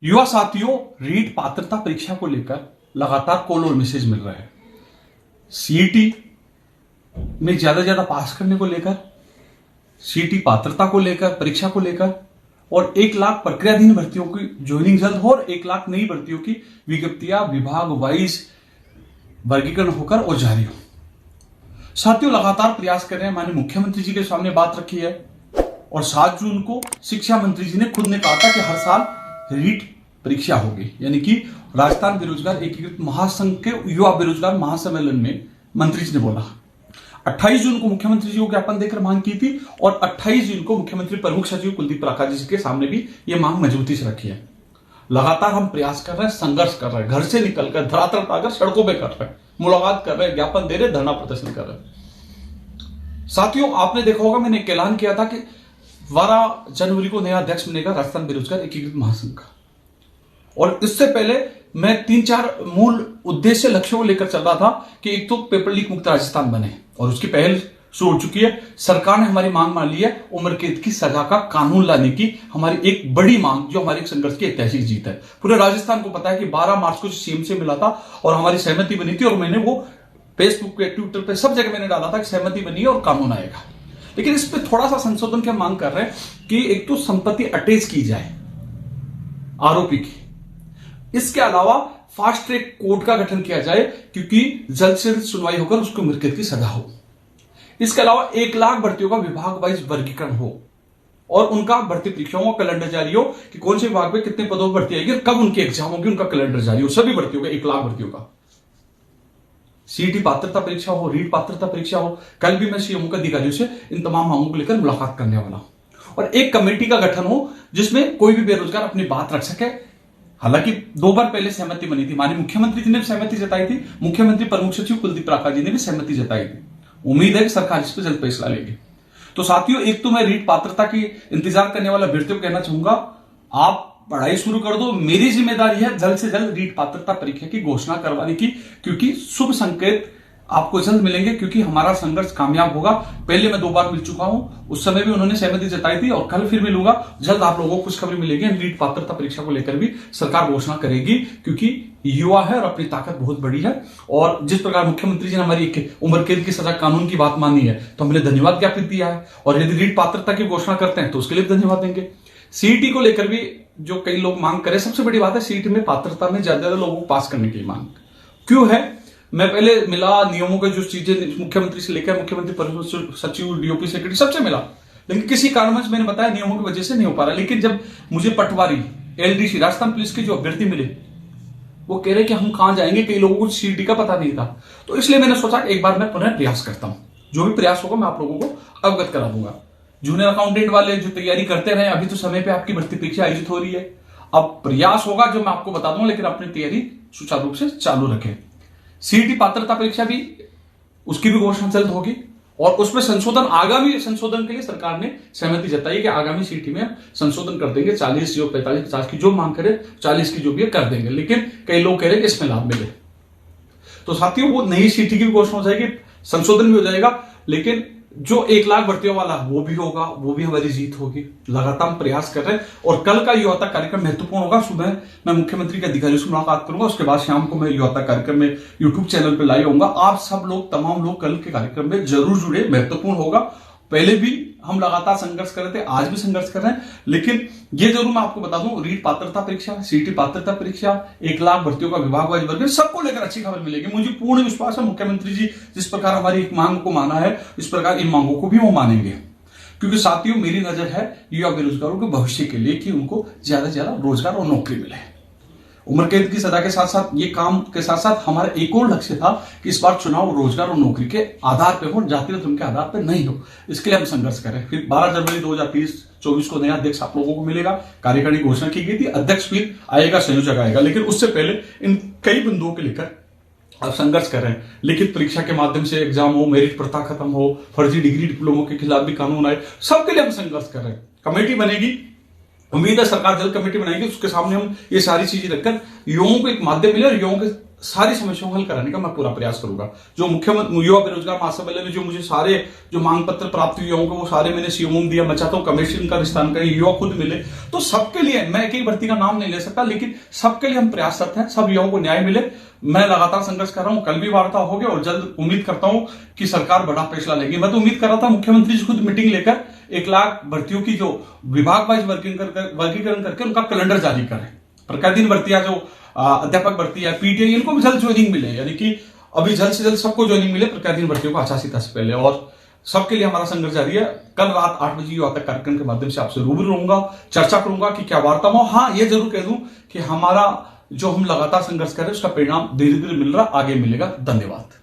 युवा साथियों, रीट पात्रता परीक्षा को लेकर लगातार कॉल और मैसेज मिल रहे हैं। सीईटी में ज्यादा पास करने को लेकर, सीईटी पात्रता को लेकर, परीक्षा को लेकर और 1 लाख प्रक्रियाधीन भर्तियों की ज्वाइनिंग जल्द हो और 1 लाख नई भर्तियों की विज्ञप्तियां विभाग वाइज वर्गीकरण होकर और जारी हो। साथियों, लगातार प्रयास कर रहे हैं। माननीय मुख्यमंत्री जी के सामने बात रखी है और 7 जून को शिक्षा मंत्री जी ने खुद ने कहा था कि हर साल रीट परीक्षा होगी, यानी कि राजस्थान बेरोजगार एकीकृत महासंघ के युवा बेरोजगार महासम्मेलन में मंत्री जी ने बोला। 28 जून को मुख्यमंत्री जी को ज्ञापन देकर मांग की थी और 28 जून को मुख्यमंत्री प्रमुख सचिव कुलदीप प्रकाश जी के सामने भी यह मांग मजबूती से रखी है। लगातार हम प्रयास कर रहे हैं, संघर्ष कर रहे हैं, घर से निकलकर धरातल पर आकर सड़कों पर कर रहे हैं, मुलाकात कर रहे हैं, ज्ञापन दे रहे, धरना प्रदर्शन कर रहे हैं। साथियों, आपने देखा होगा मैंने एक ऐलान किया था कि 12 जनवरी को नया अध्यक्ष बनेगा राजस्थान बेरोजगार एकीकृत महासंघ का। और इससे पहले मैं 3-4 मूल उद्देश्य लक्ष्यों को लेकर चल रहा था कि एक तो पेपर लीक मुक्त राजस्थान बने और उसकी पहल शुरू हो चुकी है। सरकार ने हमारी मांग मान ली है, उम्र कैद की सजा का कानून लाने की हमारी एक बड़ी मांग, जो हमारी एक संघर्ष की ऐतिहासिक जीत है। पूरे राजस्थान को पता है कि 12 मार्च को सीएम से मिला था और हमारी सहमति बनी थी और मैंने वो फेसबुक पे, ट्विटर पे, सब जगह मैंने डाला था कि सहमति बनी है और कानून आएगा। लेकिन इस पे थोड़ा सा संशोधन की मांग कर रहे हैं कि एक तो संपत्ति अटैच की जाए आरोपी की, इसके अलावा फास्ट ट्रैक कोर्ट का गठन किया जाए क्योंकि जल्द से जल्द सुनवाई होकर उसको उम्र कैद की सजा हो। इसके अलावा 1 लाख भर्तियों का विभाग वाइज वर्गीकरण हो और उनका भर्ती परीक्षाओं का कैलेंडर जारी हो कि कौन से विभाग में कितने पदों पर भर्ती आएगी और कब उनकी एग्जाम होगी, उनका कैलेंडर जारी हो सभी भर्तियों का, 1 लाख भर्तियों का। सीईटी पात्रता परीक्षा हो, रीट पात्रता परीक्षा हो। कल भी मैं सीएम के अधिकारियों से इन तमाम मांगों को लेकर मुलाकात करने वाला हूं और एक कमेटी का गठन हो जिसमें कोई भी बेरोजगार अपनी बात रख सके। हालांकि 2 बार पहले सहमति बनी थी, माननीय मुख्यमंत्री जी ने भी सहमति जताई थी, मुख्यमंत्री प्रमुख सचिव कुलदीप प्रकाश जी ने भी सहमति जताई थी। उम्मीद है कि सरकार इस पर जल्द फैसला लेगी। तो साथियों, एक तो मैं रीट पात्रता की इंतजार करने वाला अभ्यर्थियों को कहना चाहूंगा, आप पढ़ाई शुरू कर दो। मेरी जिम्मेदारी है जल्द से जल्द रीट पात्रता परीक्षा की घोषणा करवाने की, क्योंकि शुभ संकेत आपको जल्द मिलेंगे, क्योंकि हमारा संघर्ष कामयाब होगा। पहले मैं 2 बार मिल चुका हूं, उस समय भी उन्होंने सहमति जताई थी और कल फिर मिलूंगा। जल्द आप लोगों को खुशखबरी मिलेगी। रीट पात्रता परीक्षा को लेकर भी सरकार घोषणा करेगी, क्योंकि युवा है और अपनी ताकत बहुत बड़ी है। और जिस प्रकार मुख्यमंत्री जी ने हमारी एक उम्र कैद की सजा कानून की बात मानी है तो हमने धन्यवाद ज्ञापित दिया है और यदि रीट पात्रता की घोषणा करते हैं तो उसके लिए धन्यवाद देंगे। सीईटी को लेकर भी जो कई लोग मांग करें, सबसे बड़ी बात है सीईटी में पात्रता में ज्यादा लोगों को पास करने की मांग क्यों है। मैं पहले मिला, नियमों के जो चीजें मुख्यमंत्री से लेकर मुख्यमंत्री प्रमुख सचिव, डीओपी सेक्रेटरी, सबसे मिला, लेकिन किसी कारणवश मैंने बताया नियमों की वजह से नहीं हो पा रहा। लेकिन जब मुझे पटवारी, एलडीसी, राजस्थान पुलिस के जो अभ्यर्थी मिले, वो कह रहे कि हम कहां जाएंगे, कई लोगों को सीईटी का पता नहीं था। तो इसलिए मैंने सोचा एक बार मैं पुनः प्रयास करता हूं। जो भी प्रयास होगा मैं आप लोगों को अवगत करा दूंगा। जूनियर अकाउंटेंट वाले जो तैयारी करते रहे, अभी तो समय पे आपकी भर्ती परीक्षा आयोजित हो रही है। अब प्रयास होगा जो मैं आपको बता दूंगा, लेकिन अपनी तैयारी सुचारू रूप से चालू रखें। सीईटी पात्रता परीक्षा भी, उसकी भी घोषणा जल्द होगी और उसमें संशोधन, आगामी संशोधन के लिए सरकार ने सहमति जताई है कि आगामी सीईटी में संशोधन कर देंगे। 40 जो 45, 50 की जो मांग करे, 40 की जो भी है कर देंगे। लेकिन कई लोग कह रहे हैं कि इसमें लाभ मिले, तो साथियों वो नई सीईटी की भी घोषणा हो जाएगी, संशोधन भी हो जाएगा। लेकिन जो 1 लाख भर्तियों वाला वो भी होगा, वो भी हमारी जीत होगी। लगातार हम प्रयास कर रहे हैं और कल का युवा तक कार्यक्रम महत्वपूर्ण होगा। सुबह मैं मुख्यमंत्री के अधिकारियों से मुलाकात करूंगा, उसके बाद शाम को मैं युवा तक कार्यक्रम में यूट्यूब चैनल पर लाइव होऊंगा। आप सब लोग, तमाम लोग कल के कार्यक्रम में जरूर जुड़े, महत्वपूर्ण होगा। पहले भी हम लगातार संघर्ष कर रहे थे, आज भी संघर्ष कर रहे हैं, लेकिन ये जरूर मैं आपको बता दूं, रीट पात्रता परीक्षा, सीईटी पात्रता परीक्षा, 1 लाख भर्तियों का विभाग वाइज वर्ग, सबको लेकर अच्छी खबर मिलेगी। मुझे पूर्ण विश्वास है मुख्यमंत्री जी जिस प्रकार हमारी एक मांग को माना है, इस प्रकार इन मांगों को भी वो मानेंगे। क्योंकि साथियों, मेरी नजर है युवा बेरोजगारों के भविष्य के लिए कि उनको ज्यादा से ज्यादा रोजगार और नौकरी मिले। उम्र कैद की सजा के साथ साथ ये काम के साथ साथ हमारा एक और लक्ष्य था कि इस बार चुनाव रोजगार और नौकरी के आधार पर हो, जाति धर्म के आधार पर नहीं हो। इसके लिए हम संघर्ष करें। फिर 12 जनवरी 2023-24 को नया अध्यक्ष आप लोगों को मिलेगा। कार्यकारिणी घोषणा की गई थी, अध्यक्ष फिर आएगा, संयोजक आएगा। लेकिन उससे पहले इन कई बिंदुओं को लेकर अब संघर्ष कर रहे हैं। लिखित परीक्षा के माध्यम से एग्जाम हो, मेरिट प्रथा खत्म हो, फर्जी डिग्री डिप्लोमों के खिलाफ भी कानून आए, सबके लिए हम संघर्ष कर रहे हैं। कमेटी बनेगी, उम्मीद है सरकार जल्द कमेटी बनाएगी, उसके सामने हम ये सारी चीजें रखकर युवाओं को एक माध्यम मिले और युवाओं के सारी समस्याओं को हल कराने का मैं पूरा प्रयास करूंगा। जो मुख्यमंत्री युवा बेरोजगार महासम्मेलन में जो मुझे सारे जो मांग पत्र प्राप्त हुए होंगे वो सारे मैंने सीएम दिया। मैं चाहता हूं कमीशन का विस्तार करें, युवा खुद मिले। तो सबके लिए मैं एक ही भर्ती का नाम नहीं ले सकता, लेकिन सबके लिए हम प्रयासरत हैं, सब युवाओं को न्याय मिले। मैं लगातार संघर्ष कर रहा हूं, कल भी वार्ता हो गया और जल्द उम्मीद करता हूं कि सरकार बड़ा फैसला लेगी। मैं तो उम्मीद कर रहा था मुख्यमंत्री जी खुद मीटिंग लेकर 1 लाख भर्तियों की जो विभाग वाइज वर्गीकरण करके उनका कैलेंडर जारी करें। प्रकादीन भर्तियां जो अध्यापक भर्ती है, पीटीआई, इनको भी जल्द ज्वाइनिंग मिले, यानी कि अभी जल्द से जल्द सबको ज्वाइनिंग मिले प्रकादीन भर्तियों को आचार से पहले। और सबके लिए हमारा संघर्ष जारी है। कल रात 8 बजे युवा तक कार्यक्रम के माध्यम से आपसे रूबरू रहूंगा, चर्चा करूंगा कि क्या वार्ता हो। हाँ, ये जरूर कह दूं कि हमारा जो हम लगातार संघर्ष कर रहे हैं उसका परिणाम धीरे धीरे मिल रहा, आगे मिलेगा। धन्यवाद।